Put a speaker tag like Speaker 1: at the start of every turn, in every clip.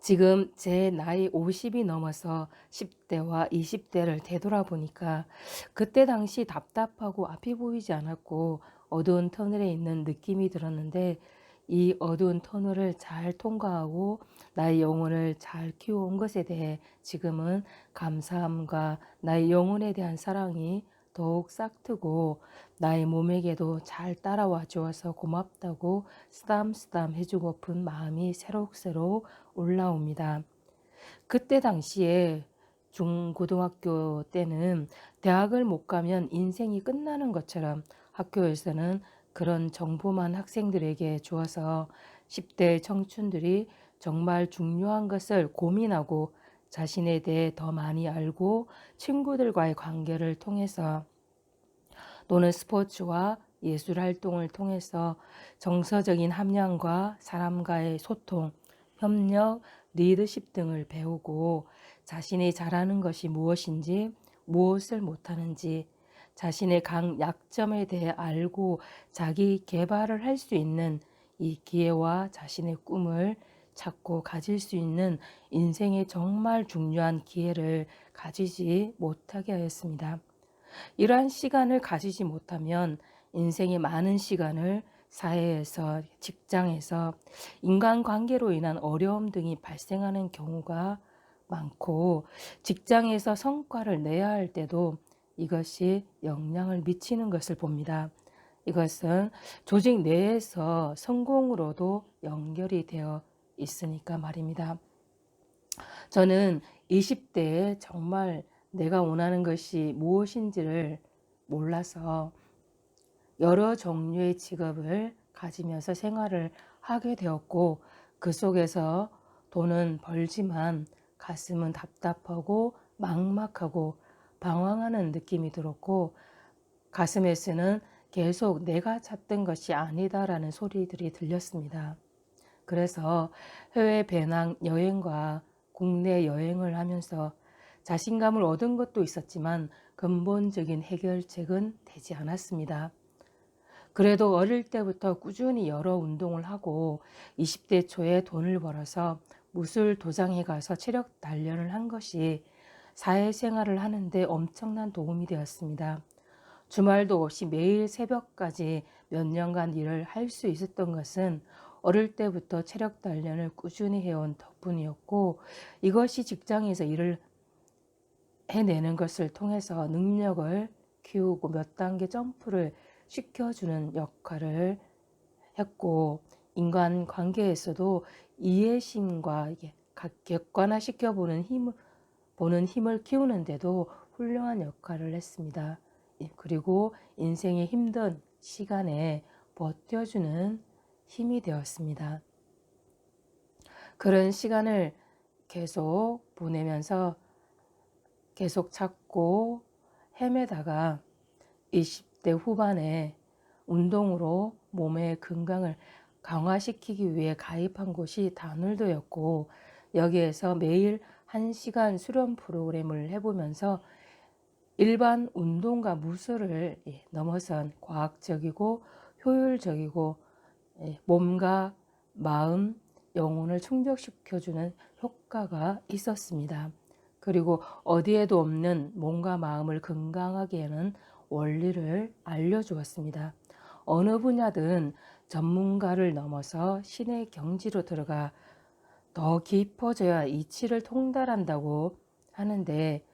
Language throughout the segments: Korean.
Speaker 1: 지금 제 나이 50이 넘어서 10대와 20대를 되돌아보니까 그때 당시 답답하고 앞이 보이지 않았고 어두운 터널에 있는 느낌이 들었는데, 이 어두운 터널을 잘 통과하고 나의 영혼을 잘 키워온 것에 대해 지금은 감사함과 나의 영혼에 대한 사랑이 더욱 싹트고, 나의 몸에게도 잘 따라와 주어서 고맙다고 쓰담쓰담 해주고픈 마음이 새록새록 올라옵니다. 그때 당시에 중고등학교 때는 대학을 못 가면 인생이 끝나는 것처럼 학교에서는 그런 정보만 학생들에게 주어서 10대 청춘들이 정말 중요한 것을 고민하고 자신에 대해 더 많이 알고 친구들과의 관계를 통해서 또는 스포츠와 예술 활동을 통해서 정서적인 함량과 사람과의 소통, 협력, 리더십 등을 배우고 자신이 잘하는 것이 무엇인지, 무엇을 못하는지, 자신의 약점에 대해 알고 자기 개발을 할 수 있는 이 기회와 자신의 꿈을 찾고 가질 수 있는 인생의 정말 중요한 기회를 가지지 못하게 하였습니다. 이러한 시간을 가지지 못하면 인생의 많은 시간을 사회에서, 직장에서 인간관계로 인한 어려움 등이 발생하는 경우가 많고, 직장에서 성과를 내야 할 때도 이것이 영향을 미치는 것을 봅니다. 이것은 조직 내에서 성공으로도 연결이 되어 있으니까 말입니다. 저는 20대에 정말 내가 원하는 것이 무엇인지를 몰라서 여러 종류의 직업을 가지면서 생활을 하게 되었고, 그 속에서 돈은 벌지만 가슴은 답답하고 막막하고 방황하는 느낌이 들었고, 가슴에서는 계속 내가 찾던 것이 아니다라는 소리들이 들렸습니다. 그래서 해외 배낭 여행과 국내 여행을 하면서 자신감을 얻은 것도 있었지만 근본적인 해결책은 되지 않았습니다. 그래도 어릴 때부터 꾸준히 여러 운동을 하고 20대 초에 돈을 벌어서 무술 도장에 가서 체력 단련을 한 것이 사회생활을 하는데 엄청난 도움이 되었습니다. 주말도 없이 매일 새벽까지 몇 년간 일을 할 수 있었던 것은 어릴 때부터 체력 단련을 꾸준히 해온 덕분이었고, 이것이 직장에서 일을 해내는 것을 통해서 능력을 키우고 몇 단계 점프를 시켜주는 역할을 했고, 인간 관계에서도 이해심과 객관화시켜 보는 힘을 키우는데도 훌륭한 역할을 했습니다. 그리고 인생의 힘든 시간에 버텨주는 힘이 되었습니다. 그런 시간을 계속 보내면서 계속 찾고 헤매다가 20대 후반에 운동으로 몸의 건강을 강화시키기 위해 가입한 곳이 다놀도였고, 여기에서 매일 1시간 수련 프로그램을 해보면서 일반 운동과 무술을 넘어선 과학적이고 효율적이고 몸과 마음, 영혼을 충족시켜주는 효과가 있었습니다. 그리고 어디에도 없는 몸과 마음을 건강하게 하는 원리를 알려주었습니다. 어느 분야든 전문가를 넘어서 신의 경지로 들어가 더 깊어져야 이치를 통달한다고 하는데,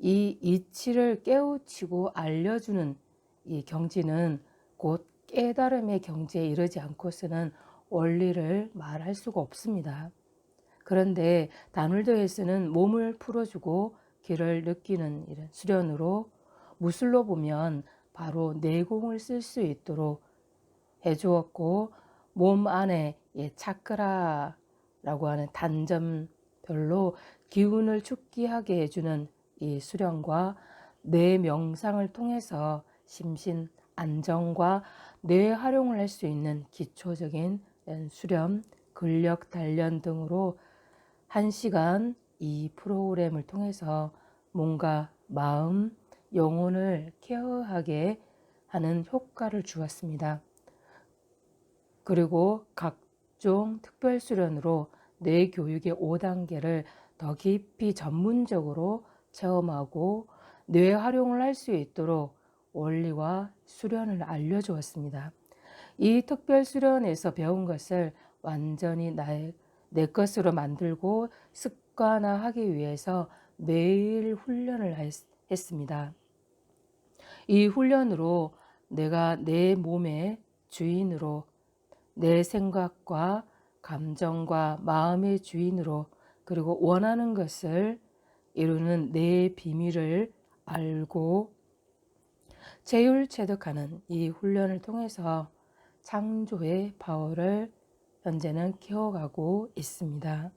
Speaker 1: 이 이치를 깨우치고 알려주는 이 경지는 곧 깨달음의 경지에 이르지 않고서는 원리를 말할 수가 없습니다. 그런데 다놀도에서는 몸을 풀어주고 길을 느끼는 이런 수련으로 무술로 보면 바로 내공을 쓸 수 있도록 해주었고, 몸 안에 차크라라고 하는 단점별로 기운을 축기하게 해주는 이 수련과 뇌 명상을 통해서 심신 안정과 뇌 활용을 할 수 있는 기초적인 수련, 근력 단련 등으로 1시간 이 프로그램을 통해서 몸과 마음, 영혼을 케어하게 하는 효과를 주었습니다. 그리고 각종 특별 수련으로 뇌 교육의 5단계를 더 깊이 전문적으로 체험하고 뇌 활용을 할 수 있도록 원리와 수련을 알려주었습니다. 이 특별 수련에서 배운 것을 완전히 내 것으로 만들고 습관화하기 위해서 매일 훈련을 했습니다. 이 훈련으로 내가 내 몸의 주인으로, 내 생각과 감정과 마음의 주인으로, 그리고 원하는 것을 이루는 내 비밀을 알고 제율체득하는 이 훈련을 통해서 창조의 파워를 현재는 키워가고 있습니다.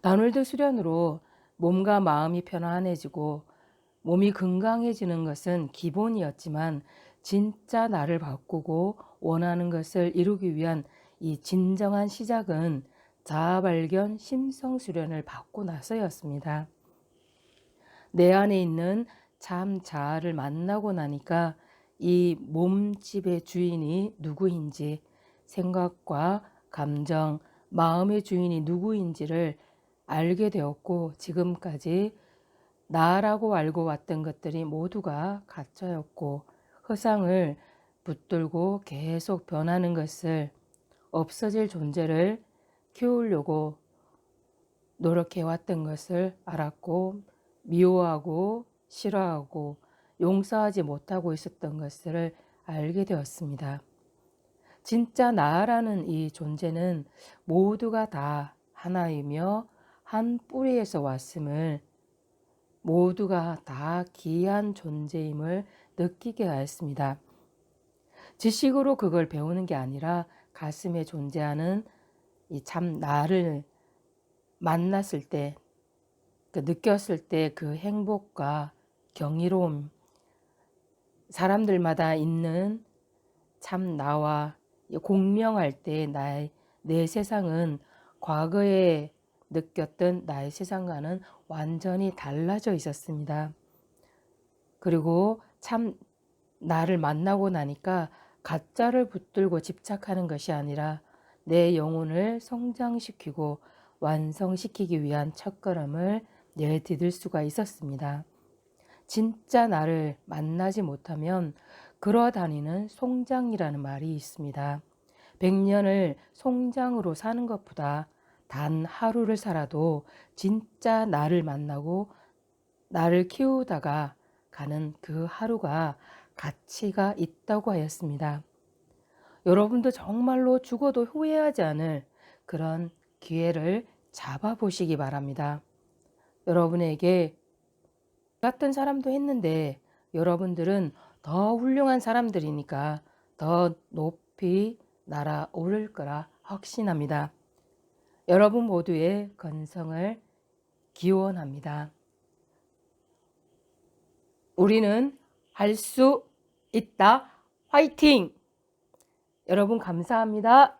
Speaker 1: 다놀드 수련으로 몸과 마음이 편안해지고 몸이 건강해지는 것은 기본이었지만 진짜 나를 바꾸고 원하는 것을 이루기 위한 이 진정한 시작은 자아발견 심성수련을 받고 나서였습니다. 내 안에 있는 참 자아를 만나고 나니까 이 몸집의 주인이 누구인지, 생각과 감정, 마음의 주인이 누구인지를 알게 되었고, 지금까지 나라고 알고 왔던 것들이 모두가 가짜였고 허상을 붙들고 계속 변하는 것을, 없어질 존재를 키우려고 노력해왔던 것을 알았고, 미워하고 싫어하고 용서하지 못하고 있었던 것을 알게 되었습니다. 진짜 나라는 이 존재는 모두가 다 하나이며 한 뿌리에서 왔음을, 모두가 다 귀한 존재임을 느끼게 하였습니다. 지식으로 그걸 배우는 게 아니라 가슴에 존재하는 이 참 나를 만났을 때, 느꼈을 때 그 행복과 경이로움, 사람들마다 있는 참 나와 공명할 때 내 세상은 과거에 느꼈던 나의 세상과는 완전히 달라져 있었습니다. 그리고 참 나를 만나고 나니까 가짜를 붙들고 집착하는 것이 아니라 내 영혼을 성장시키고 완성시키기 위한 첫걸음을 내디딜 수가 있었습니다. 진짜 나를 만나지 못하면 걸어다니는 송장이라는 말이 있습니다. 100년을 송장으로 사는 것보다 단 하루를 살아도 진짜 나를 만나고 나를 키우다가 가는 그 하루가 가치가 있다고 하였습니다. 여러분도 정말로 죽어도 후회하지 않을 그런 기회를 잡아보시기 바랍니다. 여러분에게 같은 사람도 했는데 여러분들은 더 훌륭한 사람들이니까 더 높이 날아오를 거라 확신합니다. 여러분 모두의 건성을 기원합니다. 우리는 할 수 있다. 화이팅! 여러분 감사합니다.